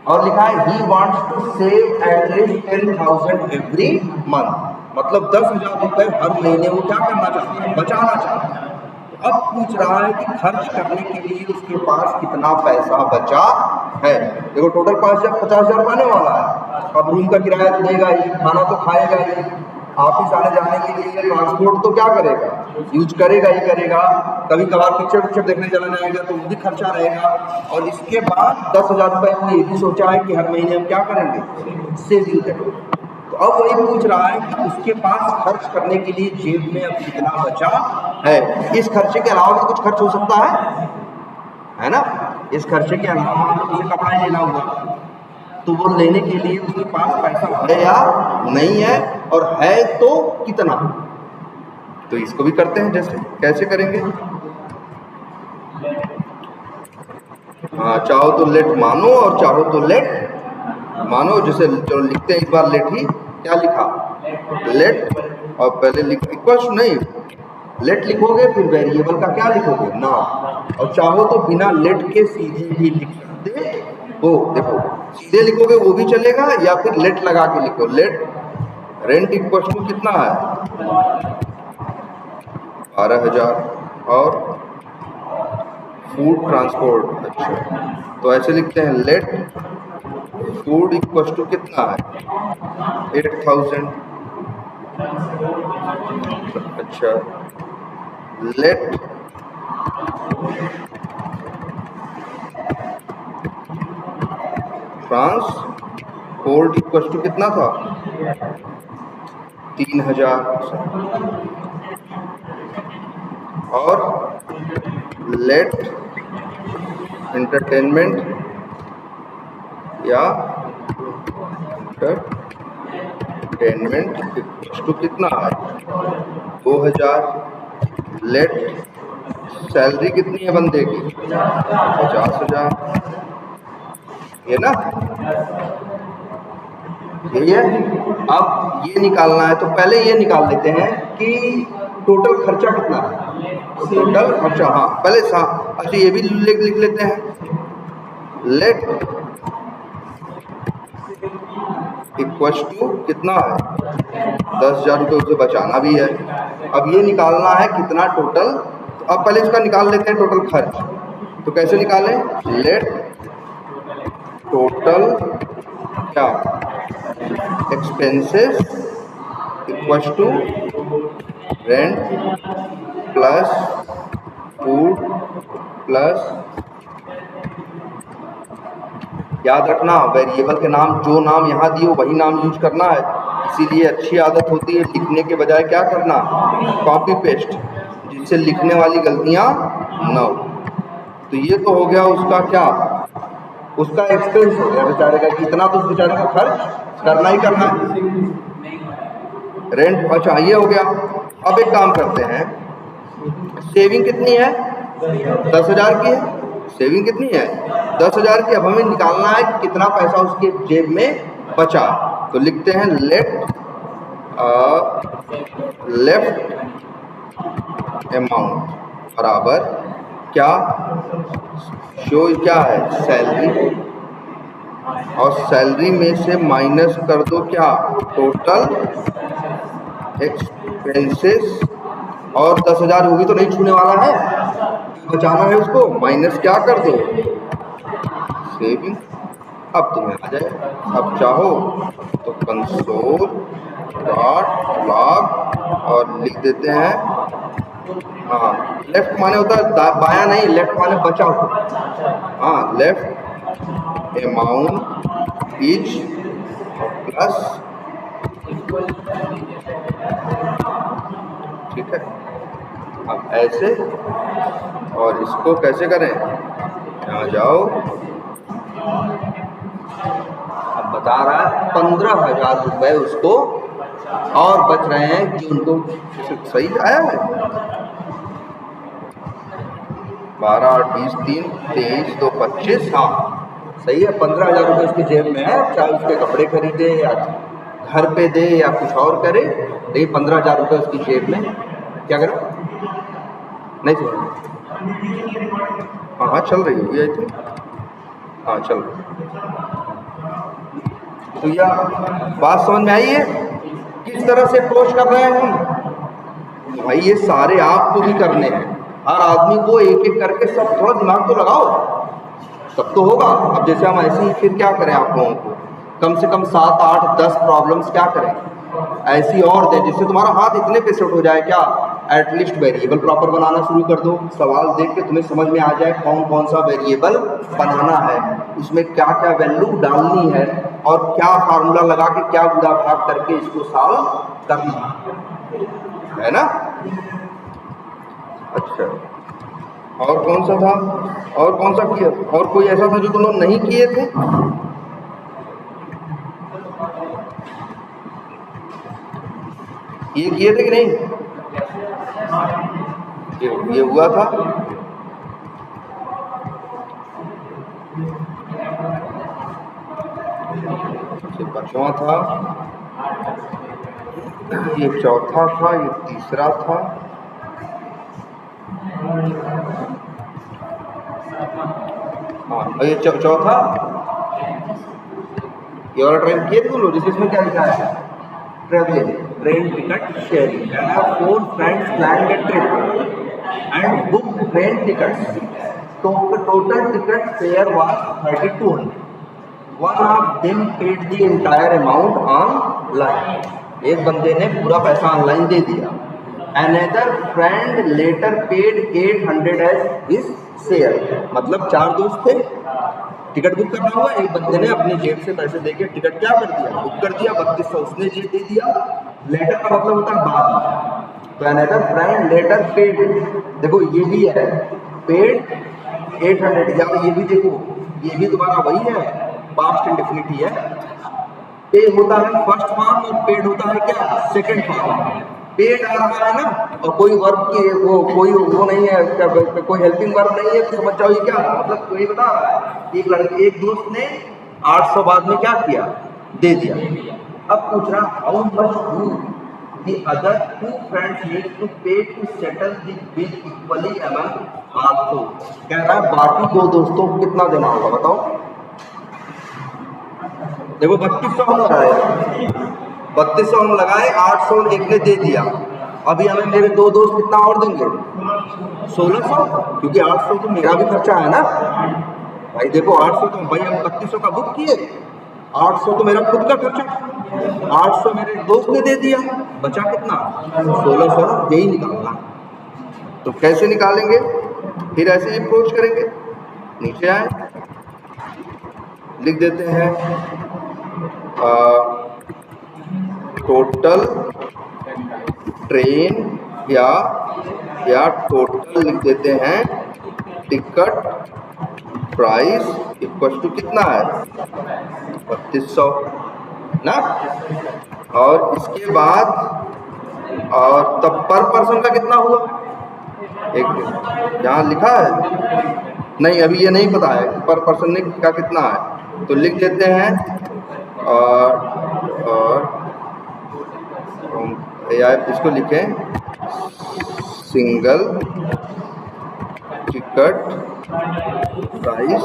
और लिखा है he wants to save at least 10,000 every month, मतलब 10,000 रुपये हर महीने वो क्या करना चाहता है बचाना चाहता है। अब पूछ रहा है कि खर्च करने के लिए उसके पास कितना पैसा बचा है। देखो टोटल 50,000 आने वाला है, अब रूम का किराया तो देगा ही, खाना तो खाएगा ही, ऑफिस आने जाने के लिए ट्रांसपोर्ट तो क्या करेगा यूज करेगा ही करेगा, कभी कभार पिक्चर देखने चला जाएगा तो वो भी खर्चा रहेगा। और इसके बाद 10,000 रुपये ये भी सोचा है कि हर महीने हम क्या करेंगे सेविंग करेंगे। तो अब वही पूछ रहा है कि उसके पास खर्च करने के लिए जेब में अब कितना बचा है। इस खर्चे के अलावा भी कुछ खर्च हो सकता है ना, इस खर्चे के अलावा उसे कपड़ा ही लेना होगा, तो वो लेने के लिए उसके पास पैसा है या नहीं है, और है तो कितना। तो इसको भी करते हैं, जैसे कैसे करेंगे, हाँ चाहो तो लेट मानो और चाहो तो लेट मानो। जैसे चलो लिखते हैं, इस बार लेट ही क्या लिखा लेट, और पहले इक्वल नहीं लेट लिखोगे, फिर वेरिएबल का क्या लिखोगे नाम, और चाहो तो बिना लेट के सीधे भी लिख सकते हो। देखो सीधे लिखोगे वो भी चलेगा, या फिर लेट लगा के लिखो, लेट रेंट इक्वल टू कितना है 12,000 और फूड ट्रांसपोर्ट। अच्छा तो ऐसे लिखते हैं लेट फूड इक्वल टू कितना है 8,000। अच्छा लेट ट्रांसपोर्ट इक्वल टू कितना था 3,000 और लेट एंटरटेनमेंट या एंटरटेनमेंट इक्वल टू कितना है 2,000। लेट सैलरी कितनी है बंदे की 50,000, ये ना यही है। अब ये निकालना है तो पहले ये निकाल लेते हैं कि टोटल खर्चा कितना है, टोटल खर्चा, हाँ पहले अच्छा ये भी लिख लेते हैं लेट इक्वल टू कितना है 10,000 रुपये उसे बचाना भी है। अब ये निकालना है कितना टोटल, तो अब पहले इसका निकाल लेते हैं टोटल खर्च। तो कैसे निकालें, लेट टोटल क्या expenses equal to rent plus food plus, याद रखना वेरिएबल के नाम जो नाम यहाँ दिए वही नाम यूज करना है। इसीलिए अच्छी आदत होती है लिखने के बजाय क्या करना कॉपी पेस्ट, इसे लिखने वाली गलतियां न हो। तो ये तो हो गया उसका क्या, उसका एक्सपेंस हो गया बेचारे का, कितना तो उस बेचारे को खर्च करना ही करना है, रेंट। अच्छा ये हो गया। अब एक काम करते हैं, सेविंग कितनी है, 10,000 की है। सेविंग कितनी है, 10,000 की। अब हमें निकालना है कि कितना पैसा उसके जेब में बचा। तो लिखते हैं लेफ्ट अमाउंट बराबर क्या, शो क्या है, सैलरी, और सैलरी में से माइनस कर दो क्या, टोटल एक्सपेंसेस। और 10,000 होगी तो नहीं छूने वाला है, बचाना है उसको, माइनस क्या कर दो, सेविंग। अब तुम्हें आ जाए, अब चाहो तो कंसोल डॉट लॉग और लिख देते हैं, हाँ लेफ्ट माने होता है बाया नहीं, लेफ्ट माने बचा हुआ, हाँ लेफ्ट अमाउंट इज प्लस, ठीक है। अब ऐसे, और इसको कैसे करें, यहाँ जाओ, अब बता रहा है 15,000 रुपए उसको और बच रहे हैं कि उनको, सही आया है, 12, 8, 20, 3, 23, 2, 25, हाँ सही है। 15,000 रुपये उसकी जेब में है, चाहे उसके कपड़े खरीदे या घर पे दे या कुछ और करे, लेकिन 15,000 रुपये उसकी जेब में, क्या करें, नहीं चल, हाँ चल रही होगी आई थिंक, हाँ चल रही। तो यह बात समझ में आई है, किस तरह से अप्रोच कर रहे हैं हम। भाई ये सारे आपको भी करने हैं, हर आदमी को एक एक करके सब, थोड़ा दिमाग तो लगाओ, तब तो होगा। अब जैसे हम ऐसे ही फिर क्या करें, आप लोगों को कम से कम 7, 8, 10 प्रॉब्लम्स क्या करें ऐसी और दे, जिससे तुम्हारा हाथ इतने पे सेट हो जाए क्या, एटलीस्ट वेरिएबल प्रॉपर बनाना शुरू कर दो। सवाल देख के तुम्हें समझ में आ जाए कौन कौन सा वेरिएबल बनाना है, उसमें क्या क्या वैल्यू डालनी है, और क्या फार्मूला लगा के क्या गुणा भाग करके इसको सॉल्व करना है ना। अच्छा और कौन सा था, और कौन सा किया, और कोई ऐसा था जो तुम लोग नहीं किए थे, ये किए थे कि नहीं, ये हुआ था, पांचवा था, ये चौथा था, ये तीसरा था, हाँ ये चौथा, ये वाला ट्रेन किए थे तुम लोग, जिसमें क्या लिखा है, travelling, train ticket sharing, I have 4 friends planned a trip and booked train tickets. So the total ticket fare was 3,200. One of them paid the entire amount online. एक बंदे ने पूरा पैसा ऑनलाइन दे दिया। Another friend later paid 800 as his share. मतलब 4 दोस्त थे, ticket book करना हुआ, एक बंदे ने अपनी जेब से पैसे देके टिकट क्या कर दिया, बुक कर दिया, 3200 उसने दे दिया। लेटर का मतलब होता है बाद में, तो अनदर फ्रेंड लेटर पेड, देखो ये भी है पेड 800, या ये भी देखो, ये भी तुम्हारा वही है, पास्ट इंडेफिनिट है। पे होता है फर्स्ट फॉर्म और पेड होता है क्या, सेकंड फॉर्म। पेड आ रहा है ना, और कोई वर्ब की वो नहीं है, कोई हेल्पिंग वर्ब नहीं है, तो समझ जाओ ये क्या मतलब, कोई बता रहा है एक लड़के, एक दोस्त ने 800 बाद में क्या किया, दे दिया। अब पूछ रहा how much do the other 2 friends need to pay to settle the bill equally among all. कह रहा है बाकी 2 दोस्तों को कितना देना होगा बताओ। देखो 3200 हम लगाए, 3200 हम लगाए, 800 एक ने दे दिया, अभी हमें मेरे 2 दोस्त कितना और देंगे, 1600, क्योंकि 800 तो मेरा भी खर्चा है ना भाई। देखो 800 तो भाई हम 3200 का बुक किए, 800 तो मेरा खुद का खर्चा, 800 मेरे दोस्त ने दे दिया, बचा कितना 1600, यही निकालना। तो कैसे निकालेंगे, फिर ऐसे ही अप्रोच करेंगे, नीचे आए, लिख देते हैं टोटल ट्रेन या या टोटल लिख देते हैं टिकट प्राइस इक्वल टू कितना है 3200 ना। और इसके बाद और तब पर पर्सन का कितना हुआ एक यहाँ लिखा है नहीं, अभी ये नहीं पता है पर पर्सन का कितना है, तो लिख देते हैं और इसको लिखें single ticket price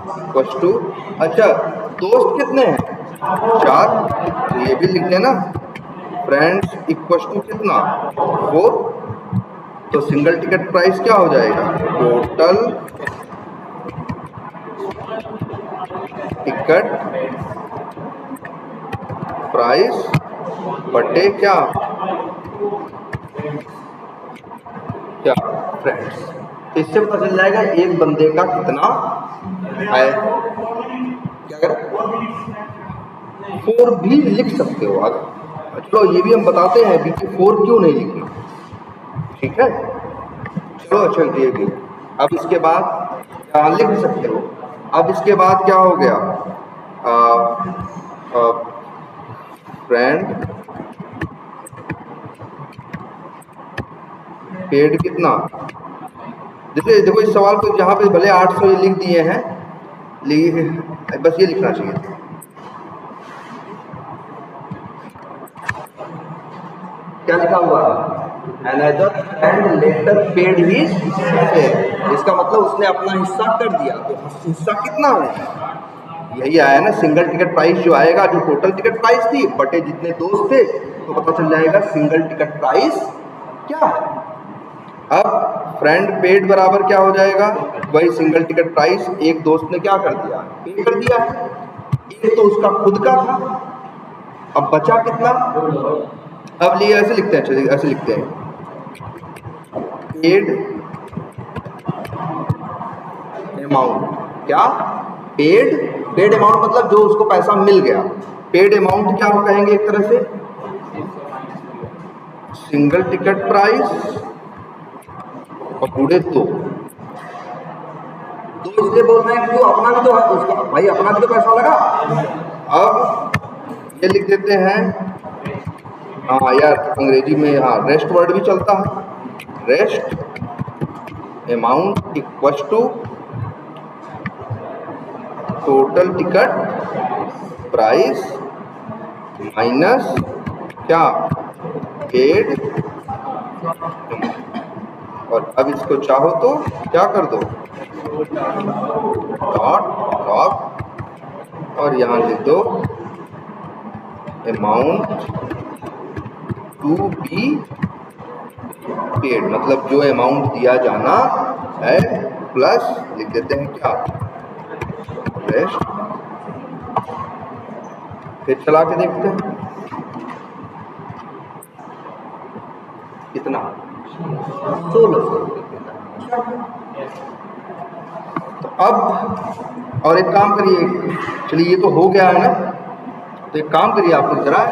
equal to, अच्छा दोस्त कितने हैं 4, तो ये भी लिख देना फ्रेंड्स इक्वल टू कितना 4, तो सिंगल टिकट प्राइस क्या हो जाएगा टोटल टिकट प्राइस बटे क्या फ्रेंड्स। इससे पता चल जाएगा एक बंदे का कितना है। क्या करें 4 भी लिख सकते हो आगे, चलो ये भी हम बताते हैं अभी कि 4 क्यों नहीं लिखना, ठीक है चलो अच्छा ये भी। अब इसके बाद क्या लिख सकते हो, अब इसके बाद क्या हो गया फ्रेंड पेड कितना, जैसे देखो इस सवाल को जहाँ पे भले 800 ये लिख दिए हैं, बस ये लिखना चाहिए क्या लिखा हुआ है another friend later paid his share, इसका मतलब उसने अपना हिस्सा कर दिया, तो हिस्सा कितना है यही आया ना सिंगल टिकट प्राइस जो आएगा, जो टोटल टिकट प्राइस थी बटे जितने दोस्त थे, तो पता चल जाएगा सिंगल टिकट प्राइस क्या है। अब फ्रेंड पेड बराबर क्या हो जाएगा वही सिंगल टिकट प्राइस, एक दोस्त ने क्या कर दिया पे कर दिया, एक तो उसका खुद का था, अब बचा कितना, अब लिए ऐसे लिखते हैं, ऐसे लिखते हैं पेड अमाउंट, क्या पेड अमाउंट मतलब जो उसको पैसा मिल गया, पेड अमाउंट क्या कहेंगे एक तरह से सिंगल टिकट प्राइस और पूरे दो इसलिए बोल रहे हैं कि अपना भी तो है उसका भाई, अपना भी तो पैसा लगा। अब ये लिख देते हैं हाँ यार अंग्रेजी में हाँ रेस्ट वर्ड भी चलता है, rest amount equal to total ticket price minus क्या पेड, और अब इसको चाहो तो क्या कर दो डॉट डॉट और यहाँ लिख दो अमाउंट टू बी पेड, मतलब जो अमाउंट दिया जाना है प्लस लिख देते हैं क्या रेस्ट, फिर चला के देखते हैं कितना 1600। तो अब और एक काम करिए, चलिए ये तो हो गया है ना, तो एक काम करिए आप लोग जरा,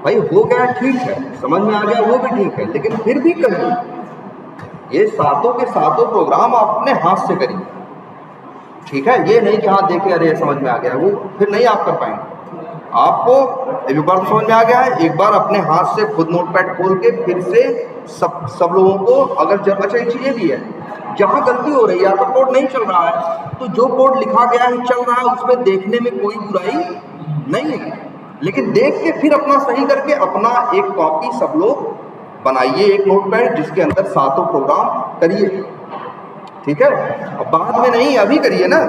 भाई हो गया ठीक है समझ में आ गया वो भी ठीक है, लेकिन फिर भी करिए ये सातों के सातों प्रोग्राम आप अपने हाथ से करिए, ठीक है। ये नहीं कि हाँ देखे अरे समझ में आ गया, वो फिर नहीं आप कर पाएंगे। आपको एक बार तो समझ में आ गया है, एक बार अपने हाथ से खुद नोटपैड खोल के फिर से सब लोगों को अगर अच्छा एक चीज़ ये भी है जहाँ गलती हो रही है, आपका कोड नहीं चल रहा है तो जो कोड लिखा गया है चल रहा है उसमें देखने में कोई बुराई नहीं है, लेकिन देख के फिर अपना सही करके अपना एक कॉपी सब लोग बनाइए, एक नोटपैड जिसके अंदर सातों प्रोग्राम करिए, ठीक है। अब बाद में नहीं अभी करिए ना,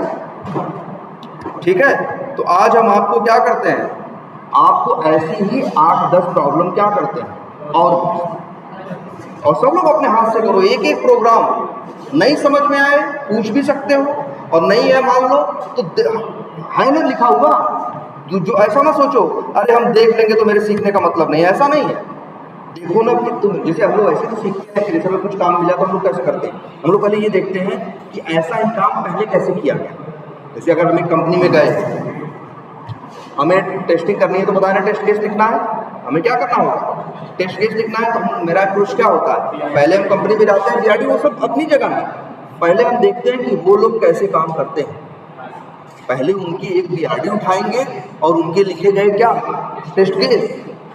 ठीक है। तो आज हम आपको क्या करते हैं, आपको ऐसी ही 8-10 प्रॉब्लम क्या करते हैं और सब लोग अपने हाथ से करो, एक एक प्रोग्राम। नहीं समझ में आए पूछ भी सकते हो, और नहीं है मान लो तो है ना लिखा हुआ, जो ऐसा ना सोचो अरे हम देख लेंगे तो मेरे सीखने का मतलब नहीं है, ऐसा नहीं है। देखो ना कि तुम जैसे हम लोग ऐसे तो सीखते हैं कि जैसे हमें कुछ काम मिला तो हम लोग कैसे करते हैं, हम लोग पहले ये देखते हैं कि ऐसा ही काम पहले कैसे किया गया। जैसे अगर हम एक कंपनी में गए, हमें टेस्टिंग करनी है तो बताया ना टेस्ट केस लिखना है, हमें क्या करना होगा, टेस्ट केस लिखना है। तो मेरा अप्रोच क्या होता है, पहले हम कंपनी में जाते हैं, बीआरडी वो सब अपनी जगह है, पहले हम देखते हैं कि वो लोग कैसे काम करते हैं। पहले उनकी एक बीआरडी उठाएंगे और उनके लिखे गए क्या टेस्ट केस,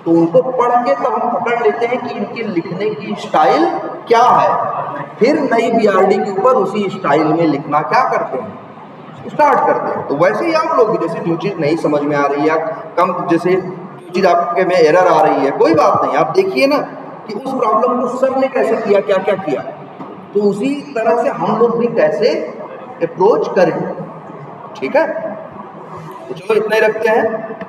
तो उनको पढ़ के तब हम पकड़ लेते हैं कि इनके लिखने की स्टाइल क्या है। फिर नई बीआरडी के ऊपर उसी स्टाइल में लिखना क्या करते हैं, स्टार्ट करते हैं। तो वैसे ही आप लोग भी, जैसे जो चीज़ नहीं समझ में आ रही है या कम, जैसे जो चीज़ आपके में एरर आ रही है, कोई बात नहीं, आप देखिए ना कि उस प्रॉब्लम को सर ने कैसे किया, क्या क्या किया, तो उसी तरह से हम लोग भी कैसे अप्रोच करें। ठीक है, तो चलो इतना ही रखते हैं।